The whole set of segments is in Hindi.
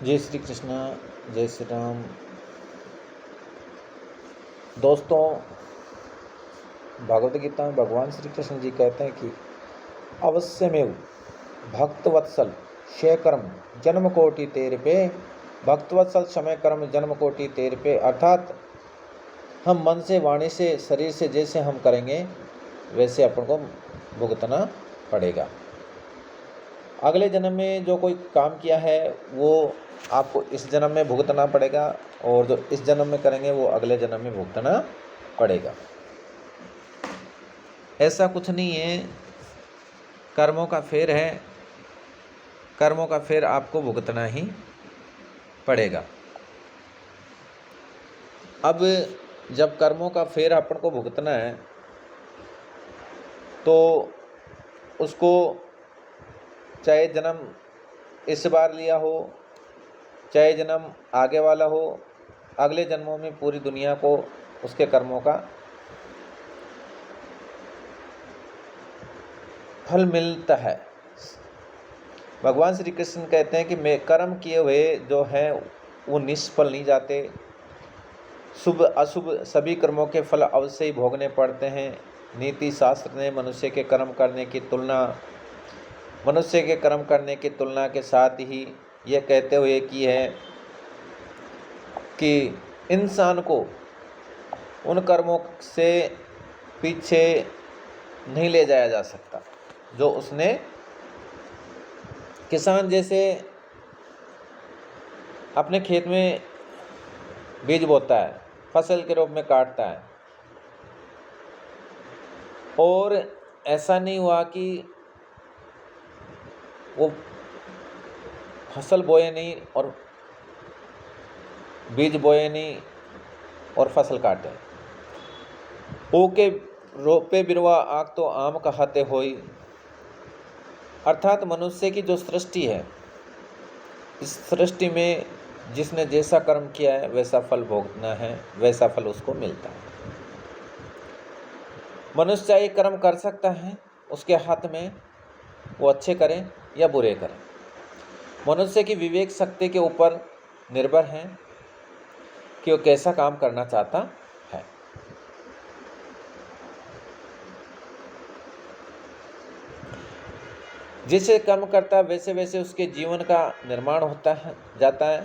जय श्री कृष्णा, जय श्री राम। दोस्तों, भगवद गीता में भगवान श्री कृष्ण जी कहते हैं कि अवश्यमेव भक्तवत्सल क्षय कर्म जन्म कोटि तेरे पे। भक्तवत्सल समय कर्म जन्म कोटि तेरे पे, अर्थात हम मन से, वाणी से, शरीर से जैसे हम करेंगे वैसे अपन को भुगतना पड़ेगा। अगले जन्म में जो कोई काम किया है वो आपको इस जन्म में भुगतना पड़ेगा, और जो इस जन्म में करेंगे वो अगले जन्म में भुगतना पड़ेगा। ऐसा कुछ नहीं है, कर्मों का फेर है, कर्मों का फेर आपको भुगतना ही पड़ेगा। अब जब कर्मों का फेर अपन को भुगतना है तो उसको चाहे जन्म इस बार लिया हो, चाहे जन्म आगे वाला हो, अगले जन्मों में पूरी दुनिया को उसके कर्मों का फल मिलता है। भगवान श्री कृष्ण कहते हैं कि मैं कर्म किए हुए जो हैं वो निष्फल नहीं जाते। शुभ अशुभ सभी कर्मों के फल अवश्य ही भोगने पड़ते हैं। नीति शास्त्र ने मनुष्य के कर्म करने की तुलना के साथ ही यह कहते हुए की है कि इंसान को उन कर्मों से पीछे नहीं ले जाया जा सकता जो उसने, किसान जैसे अपने खेत में बीज बोता है, फसल के रूप में काटता है, और ऐसा नहीं हुआ कि वो फसल बोए नहीं और बीज बोए नहीं और फसल काटे। ओके रोपे बिरवा आग तो आम कहते होई। अर्थात मनुष्य की जो सृष्टि है, इस सृष्टि में जिसने जैसा कर्म किया है वैसा फल भोगना है, वैसा फल उसको मिलता है। मनुष्य चाहे कर्म कर सकता है, उसके हाथ में, वो अच्छे करें या बुरे करें। मनुष्य की विवेक शक्ति के ऊपर निर्भर है कि वो कैसा काम करना चाहता है। जैसे कर्म करता है वैसे वैसे उसके जीवन का निर्माण जाता है।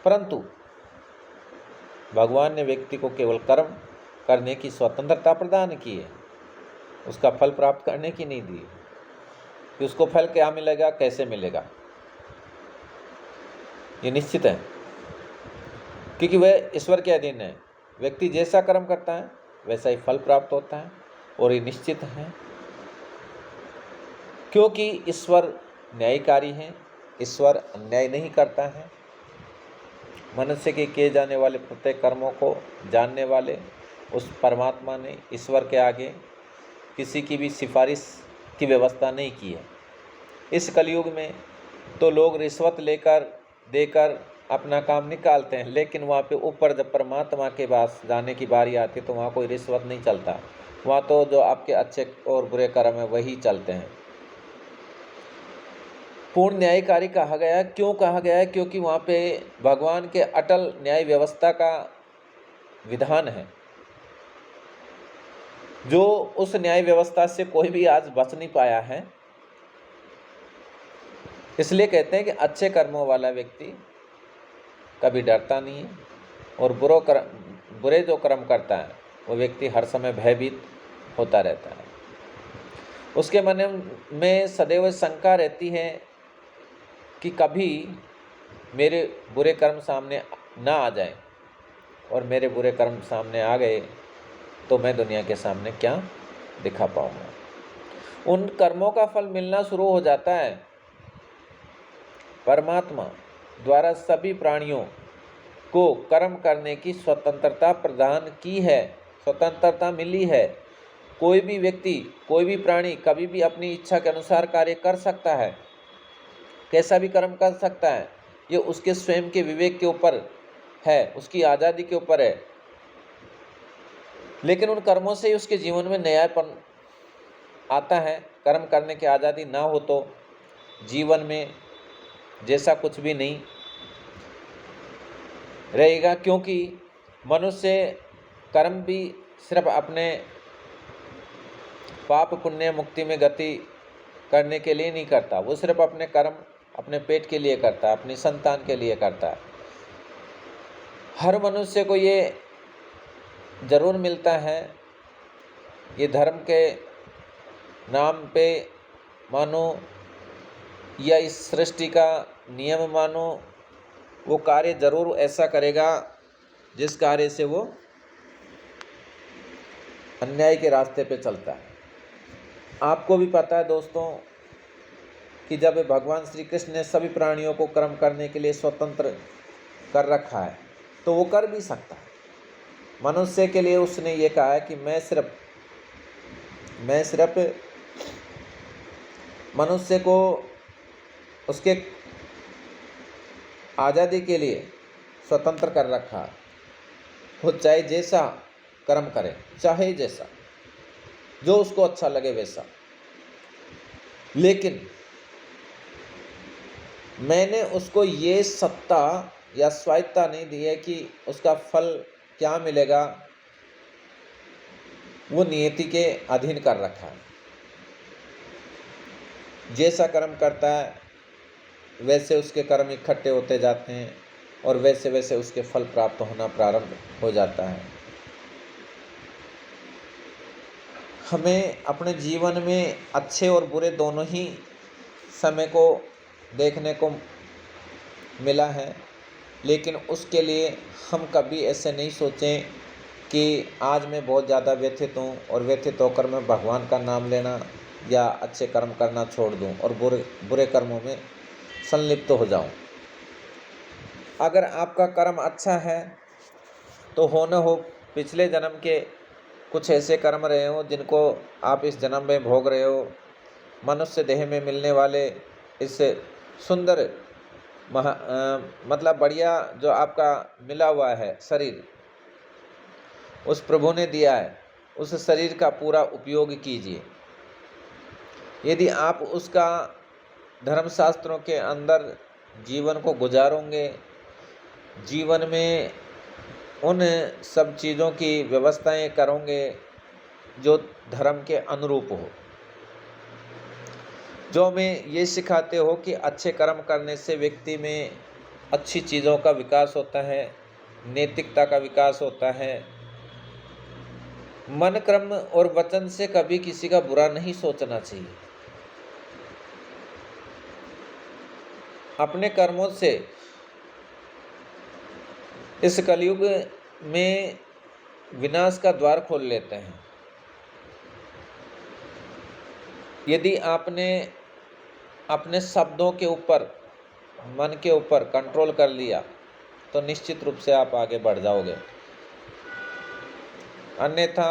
परंतु भगवान ने व्यक्ति को केवल कर्म करने की स्वतंत्रता प्रदान की है, उसका फल प्राप्त करने की नहीं दी कि उसको फल क्या मिलेगा, कैसे मिलेगा, ये निश्चित है, क्योंकि वह ईश्वर के अधीन है। व्यक्ति जैसा कर्म करता है वैसा ही फल प्राप्त होता है, और ये निश्चित है क्योंकि ईश्वर न्यायकारी है, ईश्वर अन्याय नहीं करता है। मनुष्य के किए जाने वाले प्रत्येक कर्मों को जानने वाले उस परमात्मा ने ईश्वर के आगे किसी की भी सिफारिश की व्यवस्था नहीं की है। इस कलयुग में तो लोग रिश्वत देकर अपना काम निकालते हैं, लेकिन वहाँ पे ऊपर जब परमात्मा के पास जाने की बारी आती है तो वहाँ कोई रिश्वत नहीं चलता। वहाँ तो जो आपके अच्छे और बुरे कर्म हैं वही चलते हैं। पूर्ण न्यायकारी कहा गया। क्यों कहा गया है? क्योंकि वहाँ पे भगवान के अटल न्याय व्यवस्था का विधान है, जो उस न्याय व्यवस्था से कोई भी आज बच नहीं पाया है। इसलिए कहते हैं कि अच्छे कर्मों वाला व्यक्ति कभी डरता नहीं है, और बुरे जो कर्म करता है वो व्यक्ति हर समय भयभीत होता रहता है। उसके मन में सदैव शंका रहती है कि कभी मेरे बुरे कर्म सामने ना आ जाए, और मेरे बुरे कर्म सामने आ गए तो मैं दुनिया के सामने क्या दिखा पाऊंगा। उन कर्मों का फल मिलना शुरू हो जाता है। परमात्मा द्वारा सभी प्राणियों को कर्म करने की स्वतंत्रता प्रदान की है, स्वतंत्रता मिली है। कोई भी व्यक्ति, कोई भी प्राणी कभी भी अपनी इच्छा के अनुसार कार्य कर सकता है, कैसा भी कर्म कर सकता है। ये उसके स्वयं के विवेक के ऊपर है, उसकी आज़ादी के ऊपर है। लेकिन उन कर्मों से ही उसके जीवन में न्यायपन आता है। कर्म करने की आज़ादी ना हो तो जीवन में जैसा कुछ भी नहीं रहेगा, क्योंकि मनुष्य कर्म भी सिर्फ अपने पाप पुण्य मुक्ति में गति करने के लिए नहीं करता। वो सिर्फ अपने कर्म अपने पेट के लिए करता है, अपनी संतान के लिए करता है। हर मनुष्य को ये जरूर मिलता है, ये धर्म के नाम पे मानो या इस सृष्टि का नियम मानो, वो कार्य जरूर ऐसा करेगा जिस कार्य से वो अन्याय के रास्ते पे चलता है। आपको भी पता है दोस्तों कि जब भगवान श्री कृष्ण ने सभी प्राणियों को कर्म करने के लिए स्वतंत्र कर रखा है तो वो कर भी सकता है। मनुष्य के लिए उसने ये कहा है कि मैं सिर्फ मनुष्य को उसके आज़ादी के लिए स्वतंत्र कर रखा है। वो चाहे जैसा कर्म करे, चाहे जैसा, जो उसको अच्छा लगे वैसा। लेकिन मैंने उसको ये सत्ता या स्वायत्ता नहीं दी है कि उसका फल क्या मिलेगा, वो नियति के अधीन कर रखा है। जैसा कर्म करता है वैसे उसके कर्म इकट्ठे होते जाते हैं और वैसे वैसे उसके फल प्राप्त होना प्रारंभ हो जाता है। हमें अपने जीवन में अच्छे और बुरे दोनों ही समय को देखने को मिला है, लेकिन उसके लिए हम कभी ऐसे नहीं सोचें कि आज मैं बहुत ज़्यादा व्यथित हूँ और व्यथित होकर मैं भगवान का नाम लेना या अच्छे कर्म करना छोड़ दूँ और बुरे कर्मों में संलिप्त हो जाऊँ। अगर आपका कर्म अच्छा है तो हो न हो पिछले जन्म के कुछ ऐसे कर्म रहे हो जिनको आप इस जन्म में भोग रहे हो। मनुष्य देह में मिलने वाले इस सुंदर मतलब बढ़िया जो आपका मिला हुआ है शरीर, उस प्रभु ने दिया है, उस शरीर का पूरा उपयोग कीजिए। यदि आप उसका धर्मशास्त्रों के अंदर जीवन को गुजारोगे, जीवन में उन सब चीज़ों की व्यवस्थाएं करोगे जो धर्म के अनुरूप हो, जो हमें ये सिखाते हो कि अच्छे कर्म करने से व्यक्ति में अच्छी चीज़ों का विकास होता है, नैतिकता का विकास होता है। मन कर्म और वचन से कभी किसी का बुरा नहीं सोचना चाहिए। अपने कर्मों से इस कलयुग में विनाश का द्वार खोल लेते हैं। यदि आपने अपने शब्दों के ऊपर, मन के ऊपर कंट्रोल कर लिया तो निश्चित रूप से आप आगे बढ़ जाओगे, अन्यथा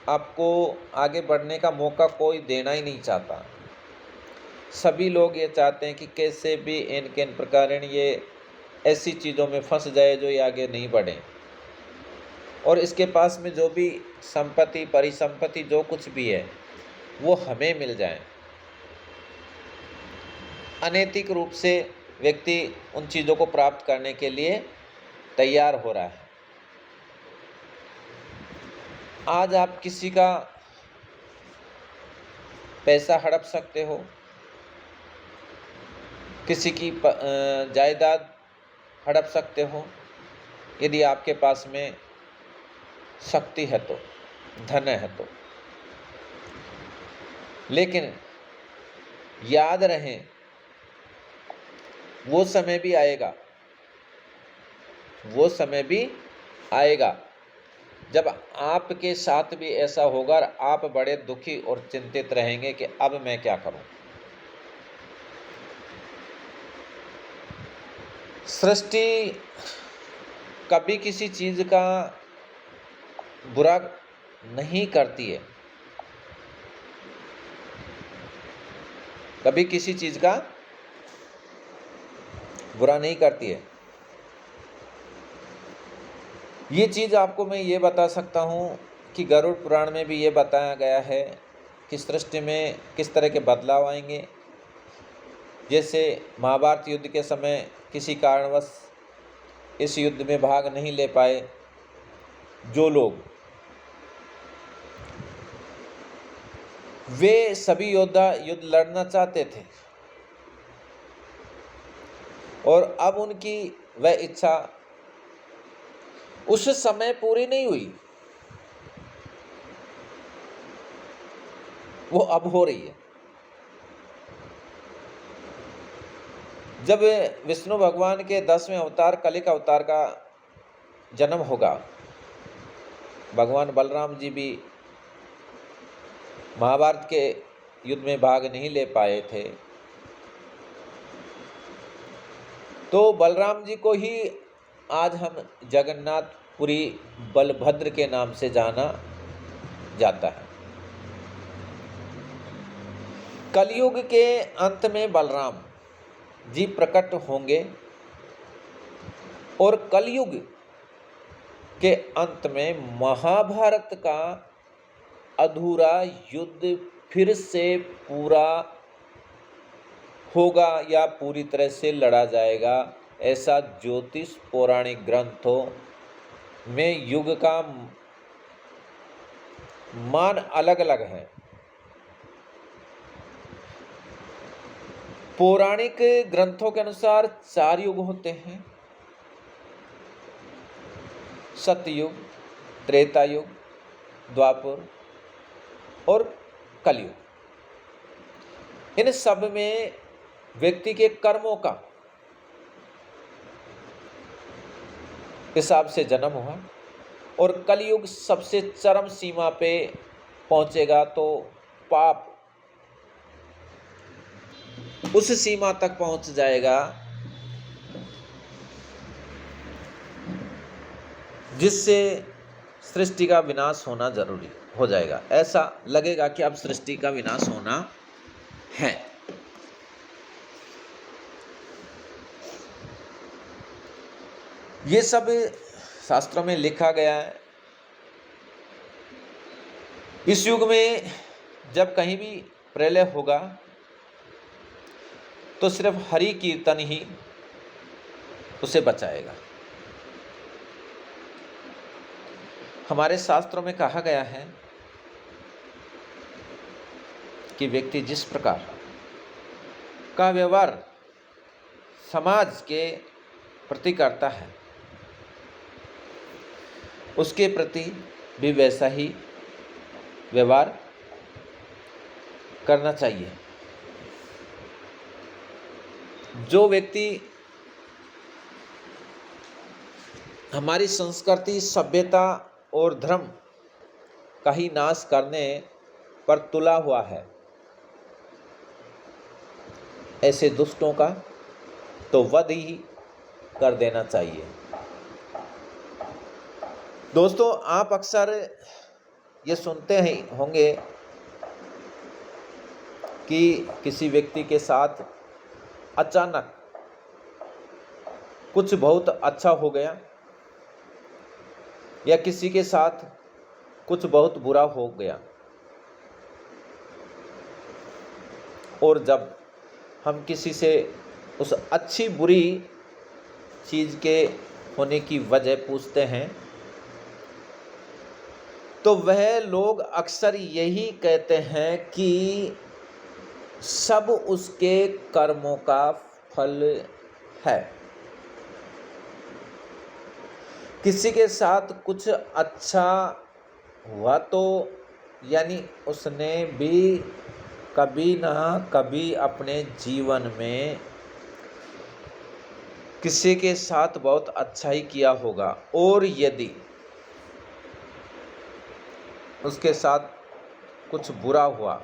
आपको आगे बढ़ने का मौका कोई देना ही नहीं चाहता। सभी लोग ये चाहते हैं कि कैसे भी इन प्रकारेण ये ऐसी चीज़ों में फंस जाए जो ये आगे नहीं बढ़े और इसके पास में जो भी संपत्ति परिसंपत्ति जो कुछ भी है वो हमें मिल जाए। अनैतिक रूप से व्यक्ति उन चीज़ों को प्राप्त करने के लिए तैयार हो रहा है। आज आप किसी का पैसा हड़प सकते हो, किसी की जायदाद हड़प सकते हो, यदि आपके पास में शक्ति है तो, धन है तो। लेकिन याद रहे वो समय भी आएगा, वो समय भी आएगा जब आपके साथ भी ऐसा होगा और आप बड़े दुखी और चिंतित रहेंगे कि अब मैं क्या करूं। सृष्टि कभी किसी चीज का बुरा नहीं करती है, कभी किसी चीज का बुरा नहीं करती है। ये चीज़ आपको मैं ये बता सकता हूँ कि गरुड़ पुराण में भी ये बताया गया है कि सृष्टि में किस तरह के बदलाव आएंगे। जैसे महाभारत युद्ध के समय किसी कारणवश इस युद्ध में भाग नहीं ले पाए, जो लोग, वे सभी योद्धा युद्ध लड़ना चाहते थे और अब उनकी वह इच्छा उस समय पूरी नहीं हुई, वो अब हो रही है। जब विष्णु भगवान के 10वें अवतार कलिक अवतार का जन्म होगा, भगवान बलराम जी भी महाभारत के युद्ध में भाग नहीं ले पाए थे, तो बलराम जी को ही आज हम जगन्नाथपुरी बलभद्र के नाम से जाना जाता है। कलयुग के अंत में बलराम जी प्रकट होंगे और कलयुग के अंत में महाभारत का अधूरा युद्ध फिर से पूरा होगा या पूरी तरह से लड़ा जाएगा, ऐसा ज्योतिष पौराणिक ग्रंथों में युग का मान अलग अलग है। पौराणिक ग्रंथों के अनुसार 4 युग होते हैं, सतयुग, त्रेता युग, द्वापर और कलयुग। इन सब में व्यक्ति के कर्मों का हिसाब से जन्म हुआ और कलयुग सबसे चरम सीमा पे पहुंचेगा तो पाप उस सीमा तक पहुंच जाएगा जिससे सृष्टि का विनाश होना जरूरी हो जाएगा। ऐसा लगेगा कि अब सृष्टि का विनाश होना है। ये सब शास्त्रों में लिखा गया है। इस युग में जब कहीं भी प्रलय होगा तो सिर्फ हरि कीर्तन ही उसे बचाएगा। हमारे शास्त्रों में कहा गया है कि व्यक्ति जिस प्रकार का व्यवहार समाज के प्रति करता है, उसके प्रति भी वैसा ही व्यवहार करना चाहिए। जो व्यक्ति हमारी संस्कृति, सभ्यता और धर्म का ही नाश करने पर तुला हुआ है, ऐसे दुष्टों का तो वध ही कर देना चाहिए। दोस्तों, आप अक्सर ये सुनते ही होंगे कि किसी व्यक्ति के साथ अचानक कुछ बहुत अच्छा हो गया या किसी के साथ कुछ बहुत बुरा हो गया, और जब हम किसी से उस अच्छी बुरी चीज़ के होने की वजह पूछते हैं तो वह लोग अक्सर यही कहते हैं कि सब उसके कर्मों का फल है। किसी के साथ कुछ अच्छा हुआ तो यानी उसने भी कभी ना कभी अपने जीवन में किसी के साथ बहुत अच्छा ही किया होगा, और यदि उसके साथ कुछ बुरा हुआ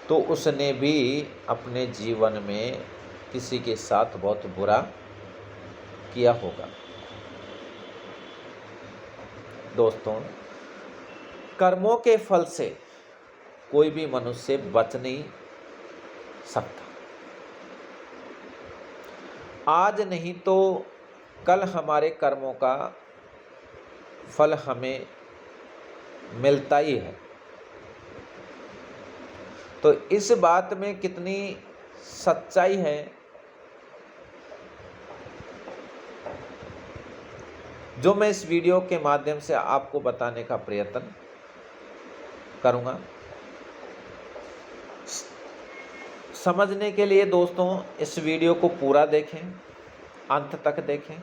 तो उसने भी अपने जीवन में किसी के साथ बहुत बुरा किया होगा। दोस्तों, कर्मों के फल से कोई भी मनुष्य बच नहीं सकता। आज नहीं तो कल हमारे कर्मों का फल हमें मिलता ही है। तो इस बात में कितनी सच्चाई है जो मैं इस वीडियो के माध्यम से आपको बताने का प्रयत्न करूँगा। समझने के लिए दोस्तों इस वीडियो को पूरा देखें, अंत तक देखें,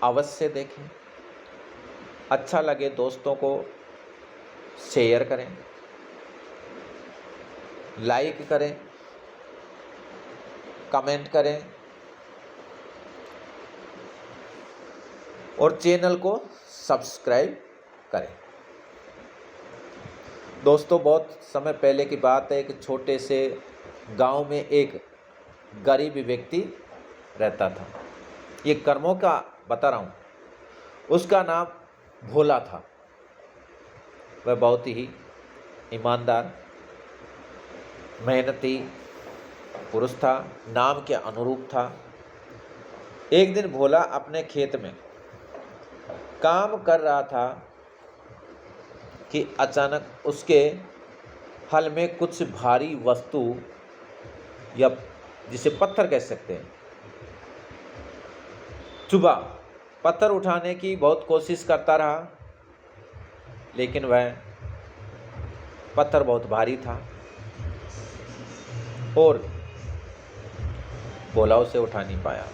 अवश्य देखें। अच्छा लगे दोस्तों को शेयर करें, लाइक करें, कमेंट करें और चैनल को सब्सक्राइब करें। दोस्तों बहुत समय पहले की बात है, एक छोटे से गांव में एक गरीब व्यक्ति रहता था। ये कर्मों का बता रहा हूँ। उसका नाम भोला था। वह बहुत ही ईमानदार, मेहनती पुरुष था, नाम के अनुरूप था। एक दिन भोला अपने खेत में काम कर रहा था कि अचानक उसके हल में कुछ भारी वस्तु या जिसे पत्थर कह सकते हैं चुभा। पत्थर उठाने की बहुत कोशिश करता रहा, लेकिन वह पत्थर बहुत भारी था और भोला उसे उठा नहीं पाया।